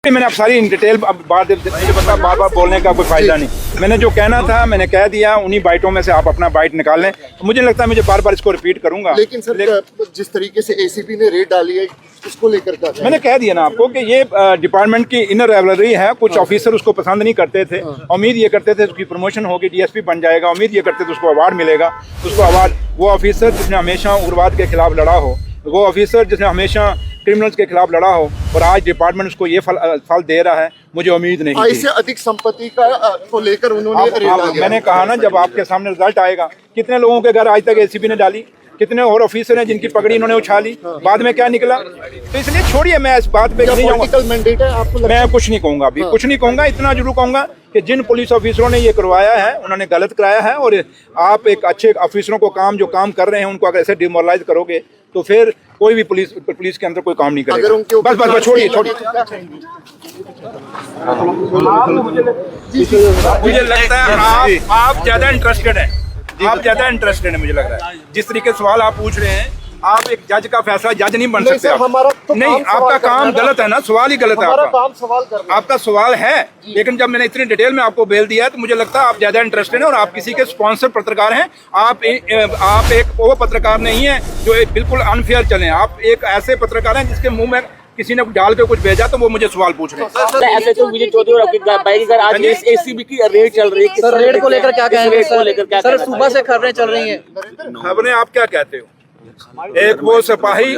मैंने अब सारी डिटेल मुझे पता, बार बार बोलने का कोई फायदा नहीं। मैंने जो कहना था मैंने कह दिया। उन्हीं बाइटों में से आप अपना बाइट निकाल लें। तो मुझे लगता है मुझे बार बार इसको रिपीट करूंगा। लेकिन सर जिस तरीके से एसीपी ने रेड डाली है उसको लेकर क्या मैंने कह दिया ना आपको कि ये डिपार्टमेंट की इनर राइवलरी है। कुछ ऑफिसर उसको पसंद नहीं करते थे, उम्मीद ये करते थे उसकी प्रमोशन होगी, डीएसपी बन जाएगा, उम्मीद ये करते थे उसको अवार्ड मिलेगा। उसको अवार्ड, वो ऑफिसर जिसने हमेशा उग्रवाद के खिलाफ लड़ा हो, वो ऑफिसर जिसने हमेशा क्रिमिनल्स के खिलाफ लड़ा हो, और आज डिपार्टमेंट उसको ये फल दे रहा है, मुझे उम्मीद नहीं थी। इससे अधिक संपत्ति का को लेकर उन्होंने मैंने कहा ना, जब आपके सामने रिजल्ट आएगा, कितने लोगों के घर आज तक एसीपी ने डाली, कितने और ऑफिसर हैं जिनकी पगड़ी इन्होंने उछाली, बाद में क्या निकला। तो इसलिए छोड़िए, मैं इस बात पे नहीं जाऊंगा। मैं कुछ नहीं कहूंगा, अभी कुछ नहीं कहूंगा। इतना जरूर कहूंगा कि जिन पुलिस ऑफिसरों ने ये करवाया है उन्होंने गलत कराया है, और आप एक अच्छे ऑफिसरों को जो काम कर रहे हैं उनको अगर ऐसे डिमोरलाइज करोगे तो फिर कोई भी पुलिस के अंदर कोई काम नहीं करेगा। बस छोड़िए। मुझे लगता है आप ज्यादा इंटरेस्टेड हैं, मुझे लग रहा है जिस तरीके सवाल आप पूछ रहे हैं। आप एक जज का फैसला जज नहीं बन सकते। नहीं, आपका काम गलत है ना, सवाल ही गलत है आपका। आपका सवाल है, लेकिन जब मैंने इतनी डिटेल में आपको बेल दिया है तो मुझे लगता है आप ज्यादा इंटरेस्टेड हैं, और आप किसी के स्पॉन्सर पत्रकार हैं। आप एक वो पत्रकार नहीं है जो बिल्कुल अनफेयर चले। आप एक ऐसे पत्रकार हैं जिसके मुंह में किसी ने डाल के कुछ भेजा तो वो मुझे सवाल पूछ रहे हैं। ऐसे तो विजय चौधरी और आपकी बाइक पर आज एसीबी की रेड चल रही है। सर रेड को लेकर क्या कहेंगे सर? सुबह से खबरें चल रही हैं। खबरें आप क्या कहते हो? एक वो सिपाही,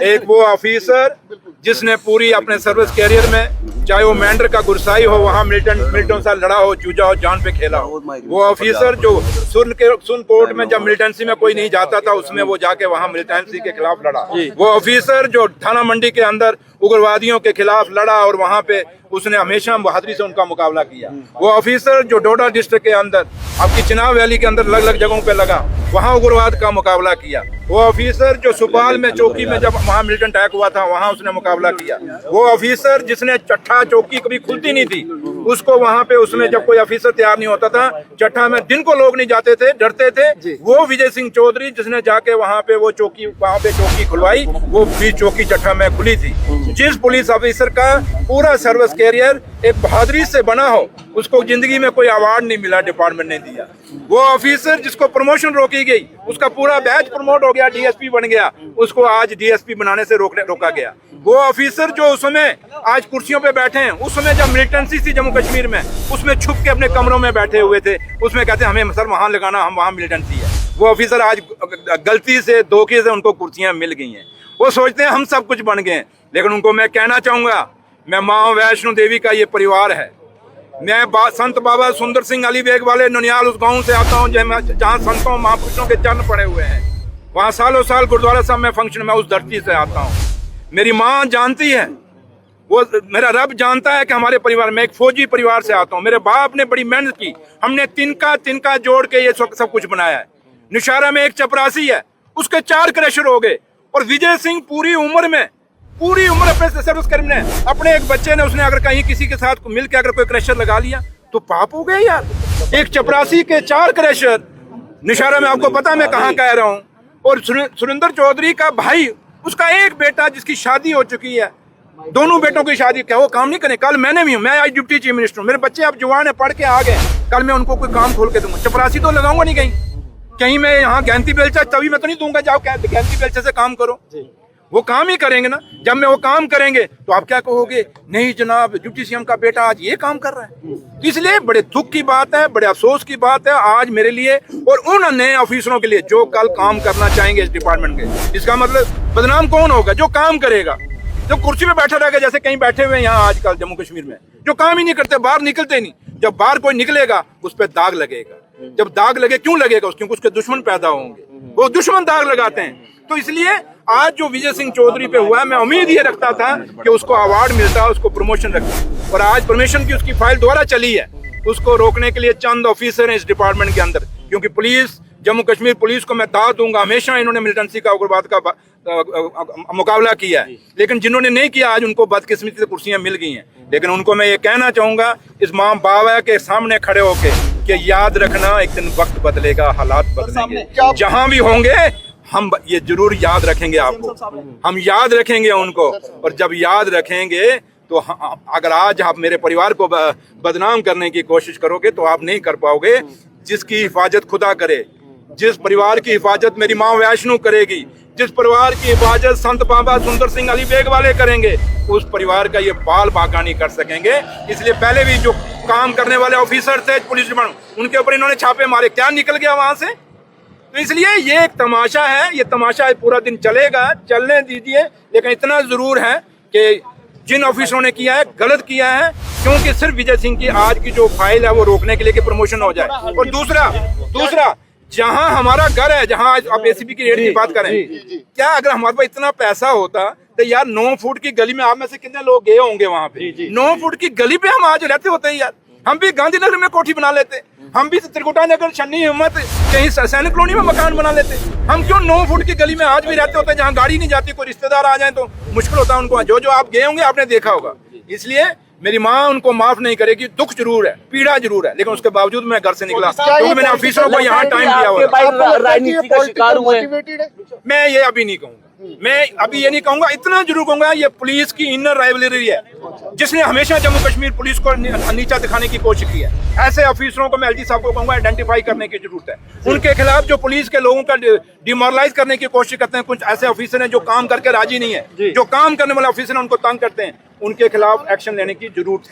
एक वो ऑफिसर जिसने पूरी अपने सर्विस कैरियर में, चाहे वो मेंढर का गुरसाई हो, वहाँ मिलिटेंट से लड़ा हो, जूझा हो, जान पे खेला हो। वो ऑफिसर जो सुन कोर्ट में जब मिलिटेंसी में कोई नहीं जाता था, उसमें वो जाके वहाँ मिलिटेंसी के खिलाफ लड़ा। वो ऑफिसर जो थाना मंडी के अंदर उग्रवादियों के खिलाफ लड़ा और वहाँ पे उसने हमेशा बहादुरी से उनका मुकाबला किया। वो ऑफिसर जो डोडा डिस्ट्रिक्ट के अंदर, आपकी चिनाब वैली के अंदर अलग अलग जगहों पे लगा, वहाँ उग्रवाद का मुकाबला किया। वो ऑफिसर जो सुपाल में चौकी में जब वहाँ मिलिटेंट अटैक हुआ था, वहाँ उसने मुकाबला किया। वो ऑफिसर जिसने चट्ठा चौकी कभी खुलती नहीं थी, उसको वहाँ पे उसमें जब कोई ऑफिसर तैयार नहीं होता था, चट्ठा में दिन को लोग नहीं जाते थे, डरते थे। वो विजय सिंह चौधरी जिसने जाके वहाँ पे चौकी खुलवाई, वो भी चौकी चट्ठा में खुली थी। जिस पुलिस ऑफिसर का पूरा सर्विस कैरियर एक बहादुरी से बना हो, उसको जिंदगी में कोई अवार्ड नहीं मिला, डिपार्टमेंट ने दिया। वो ऑफिसर जिसको प्रमोशन रोकी गई, उसका पूरा बैच प्रमोट हो गया, डीएसपी बन गया, उसको आज डीएसपी बनाने से रोका गया। वो ऑफिसर जो उस समय आज कुर्सियों पे बैठे हैं, उस समय जब मिलिटेंसी थी जम्मू कश्मीर में, उसमें छुप के अपने कमरों में बैठे हुए थे, उसमें कहते हमें सर वहां लगाना, हम वहां मिलिटेंसी है। वो ऑफिसर आज गलती से, धोखे से उनको कुर्सियां मिल गई हैं। वो सोचते हैं हम सब कुछ बन गए हैं, लेकिन उनको मैं कहना चाहूंगा, मैं माँ वैष्णो देवी का ये परिवार है। मैं संत बाबा सुंदर सिंह अली बेग वाले ननियाल उस गांव से आता हूँ जहाँ संतों महापुरुषों के चरण पड़े हुए हैं। वहाँ सालों साल गुरुद्वारा साहब में फंक्शन, मैं उस धरती से आता हूँ। मेरी माँ जानती है, वो मेरा रब जानता है कि हमारे परिवार में, एक फौजी परिवार से आता हूँ। मेरे बाप ने बड़ी मेहनत की, हमने तिनका जोड़ के ये सब कुछ बनाया है। निशारा में एक चपरासी है, उसके 4 क्रशर हो गए। और विजय सिंह पूरी उम्र अपने सर्विस कर्मी ने, अपने एक बच्चे ने, उसने अगर कहीं किसी के साथ मिलकर अगर कोई क्रशर लगा लिया तो पाप हो गया यार। एक चपरासी के 4 क्रशर निशारा में, आपको पता मैं कहाँ कह रहा हूँ। और सुरेंद्र चौधरी का भाई, उसका एक बेटा जिसकी शादी हो चुकी है, दोनों बेटों की शादी, क्या वो काम नहीं करे? कल मैंने भी हूँ, मैं आज डिप्टी चीफ मिनिस्टर हूँ, मेरे बच्चे अब जवान है, पढ़ के आ गए, कल मैं उनको कोई काम खोल के दूंगा। चपरासी तो लगाऊंगा नहीं कहीं मैं यहाँ गैंती बेलचा तभी मैं तो नहीं दूंगा, जाओ गैंती बेलचे से काम करो। वो काम ही करेंगे ना। जब मैं वो काम करेंगे तो आप क्या कहोगे? नहीं जनाब, डिप्टी सीएम का बेटा आज ये काम कर रहा है। इसलिए बड़े दुख की बात है, बड़े अफसोस की बात है आज मेरे लिए और उन नए ऑफिसरों के लिए जो कल काम करना चाहेंगे इस डिपार्टमेंट के। इसका मतलब बदनाम कौन होगा? जो काम करेगा, जो कुर्सी पे बैठा रहेगा, जैसे कहीं बैठे हुए हैं यहाँ आजकल जम्मू कश्मीर में, जो काम ही नहीं करते, बाहर निकलते नहीं। जब बाहर कोई निकलेगा उस पर दाग लगेगा। जब दाग लगे, क्यों लगेगा? क्योंकि उसके दुश्मन पैदा होंगे, वो दुश्मन दाग लगाते हैं। तो इसलिए आज जो विजय सिंह चौधरी पे हुआ है, मैं उम्मीद ये रखता था कि उसको अवार्ड मिलता है, उसको प्रमोशन रखता, और आज प्रमोशन की उसकी फाइल दोबारा चली है। उसको रोकने के लिए चंद ऑफिसर हैं इस डिपार्टमेंट के अंदर, क्योंकि पुलिस, जम्मू कश्मीर पुलिस को मैं दाद दूंगा, हमेशा इन्होंने मिलिटेंसी का, उग्रवाद का मुकाबला किया है। लेकिन जिन्होंने नहीं किया, आज उनको बदकिस्मती से कुर्सियां मिल गई हैं। लेकिन उनको मैं ये कहना चाहूंगा इस माँ बाबा के सामने खड़े होके कि याद रखना, एक दिन वक्त बदलेगा, हालात बदलेंगे, जहां भी होंगे हम ये जरूर याद रखेंगे आपको, हम याद रखेंगे उनको। और जब याद रखेंगे तो अगर आज आप मेरे परिवार को बदनाम करने की कोशिश करोगे तो आप नहीं कर पाओगे। जिसकी हिफाजत खुदा करे, जिस परिवार की हिफाजत मेरी माँ वैष्णो करेगी, जिस परिवार की हिफाजत संत बाबा सुंदर सिंह अली बेग वाले करेंगे, उस परिवार का ये बाल बांका नहीं कर सकेंगे। इसलिए पहले भी जो काम करने वाले ऑफिसर थे पुलिस डिपार्टमेंट, उनके ऊपर इन्होंने छापे मारे, क्या निकल गया वहां से। तो इसलिए ये एक तमाशा है, ये तमाशा पूरा दिन चलेगा, चलने दीजिए। लेकिन इतना जरूर है कि जिन ऑफिसरों ने किया है गलत किया है, क्योंकि सिर्फ विजय सिंह की आज की जो फाइल है वो रोकने के लिए कि प्रमोशन हो जाए। और दूसरा जहां हमारा घर है, जहां आज आप एसीपी की रेट की बात करें, क्या अगर हमारे पास इतना पैसा होता तो यार 9 फुट की गली में आप में से कितने लोग गए होंगे वहां पे? 9 फुट की गली पे हम आज रहते होते यार। हम भी गांधीनगर में कोठी बना लेते, हम भी त्रिकुटा नगर, छन्नी, हिम्मत, कहीं सैनिक कॉलोनी में मकान बना लेते। हम क्यों 9 फुट की गली में आज भी रहते होते, जहाँ गाड़ी नहीं जाती, कोई रिश्तेदार आ जाए तो मुश्किल होता है उनको। जो आप गए होंगे आपने देखा होगा। इसलिए मेरी माँ उनको माफ नहीं करेगी। दुख जरूर है, पीड़ा जरूर है, लेकिन उसके बावजूद मैं घर से निकला क्योंकि मैंने ऑफिसरों को यहाँ टाइम दिया हुआ। राजनीति का शिकार हुए। मैं ये अभी नहीं कहूंगा, मैं अभी ये नहीं कहूंगा, इतना जरूर कहूंगा ये पुलिस की इनर राइवलरी है जिसने हमेशा जम्मू कश्मीर पुलिस को नीचा दिखाने की कोशिश की है। ऐसे ऑफिसरों को मैं एलजी साहब को कहूंगा आइडेंटिफाई करने की जरूरत है। उनके खिलाफ जो पुलिस के लोगों का डिमोरलाइज करने की कोशिश करते हैं, कुछ ऐसे ऑफिसर हैं जो काम करके राजी नहीं है, जो काम करने वाले ऑफिसर हैं उनको तंग करते हैं, उनके खिलाफ एक्शन लेने की जरूरत है।